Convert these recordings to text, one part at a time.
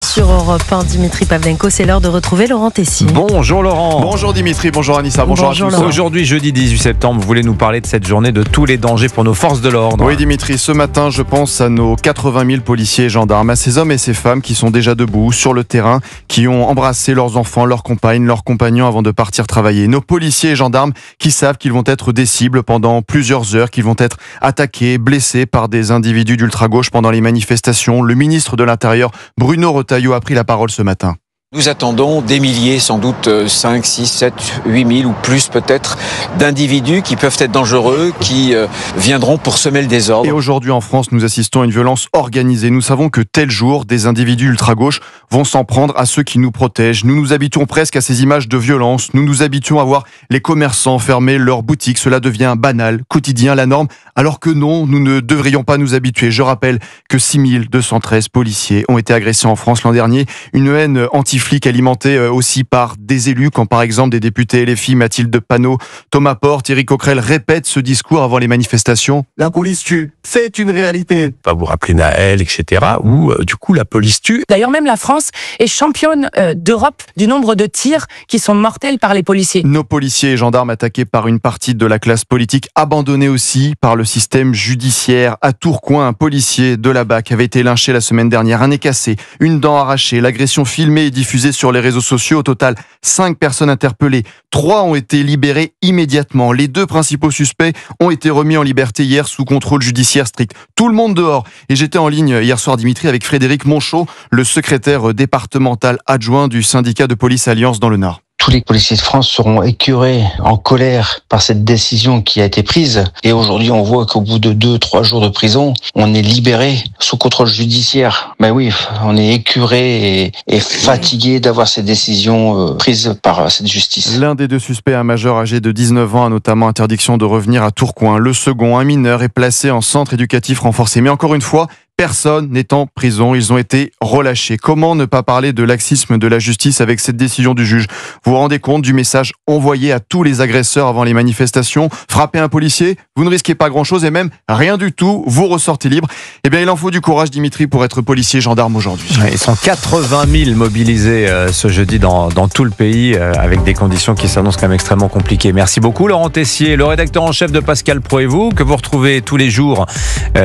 sur Europe 1. Dimitri Pavlenko, c'est l'heure de retrouver Laurent Tessier. Bonjour Laurent. Bonjour Dimitri, bonjour Anissa, bonjour à tous. Laurent. Aujourd'hui, jeudi 18 septembre, vous voulez nous parler de cette journée de tous les dangers pour nos forces de l'ordre. Oui Dimitri, ce matin je pense à nos 80 000 policiers et gendarmes, à ces hommes et ces femmes qui sont déjà debout sur le terrain, qui ont embrassé leurs enfants, leurs compagnes, leurs compagnons avant de partir travailler. Nos policiers et gendarmes qui savent qu'ils vont être des cibles pendant plusieurs heures, qu'ils vont être attaqués, blessés par des individus d'ultra-gauche pendant les manifestations. Le ministre de l'Intérieur, Bruno Retailleau, a pris la parole ce matin. Nous attendons des milliers, sans doute 5, 6, 7, 8 000 ou plus peut-être, d'individus qui peuvent être dangereux, qui viendront pour semer le désordre. Et aujourd'hui en France, nous assistons à une violence organisée. Nous savons que tel jour, des individus ultra-gauche vont s'en prendre à ceux qui nous protègent. Nous nous habituons presque à ces images de violence. Nous nous habituons à voir les commerçants fermer leurs boutiques. Cela devient banal, quotidien, la norme. Alors que non, nous ne devrions pas nous habituer. Je rappelle que 6213 policiers ont été agressés en France l'an dernier. Une haine anti-flic alimentée aussi par des élus, quand par exemple des députés LFI, Mathilde Panot, Thomas Porte, Éric Coquerel répètent ce discours avant les manifestations. La police tue, c'est une réalité. Pas vous rappeler Naël, etc. Où du coup la police tue. D'ailleurs, même la France est championne d'Europe du nombre de tirs qui sont mortels par les policiers. Nos policiers et gendarmes attaqués par une partie de la classe politique, abandonnés aussi par le système judiciaire. À Tourcoing, un policier de la BAC avait été lynché la semaine dernière. Un nez cassé, une dent arrachée, l'agression filmée et diffusée sur les réseaux sociaux. Au total, 5 personnes interpellées. 3 ont été libérées immédiatement. Les 2 principaux suspects ont été remis en liberté hier sous contrôle judiciaire strict. Tout le monde dehors. Et j'étais en ligne hier soir, Dimitri, avec Frédéric Monchot, le secrétaire départemental adjoint du syndicat de police Alliance dans le Nord. Tous les policiers de France seront écœurés, en colère par cette décision qui a été prise. Et aujourd'hui, on voit qu'au bout de 2-3 jours de prison, on est libéré sous contrôle judiciaire. Ben oui, on est écœuré et fatigué d'avoir ces décisions prises par cette justice. L'un des 2 suspects, un majeur âgé de 19 ans, a notamment interdiction de revenir à Tourcoing. Le second, un mineur, est placé en centre éducatif renforcé. Mais encore une fois, personne n'est en prison, ils ont été relâchés. Comment ne pas parler de laxisme de la justice avec cette décision du juge? Vous vous rendez compte du message envoyé à tous les agresseurs avant les manifestations? Frapper un policier, vous ne risquez pas grand-chose et même rien du tout, vous ressortez libre. Eh bien, il en faut du courage, Dimitri, pour être policier gendarme aujourd'hui. Ils sont 80 000 mobilisés ce jeudi dans tout le pays avec des conditions qui s'annoncent quand même extrêmement compliquées. Merci beaucoup Laurent Tessier, le rédacteur en chef de Pascal Pro et vous, que vous retrouvez tous les jours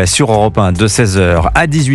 sur Europe 1 de 16h à 18h.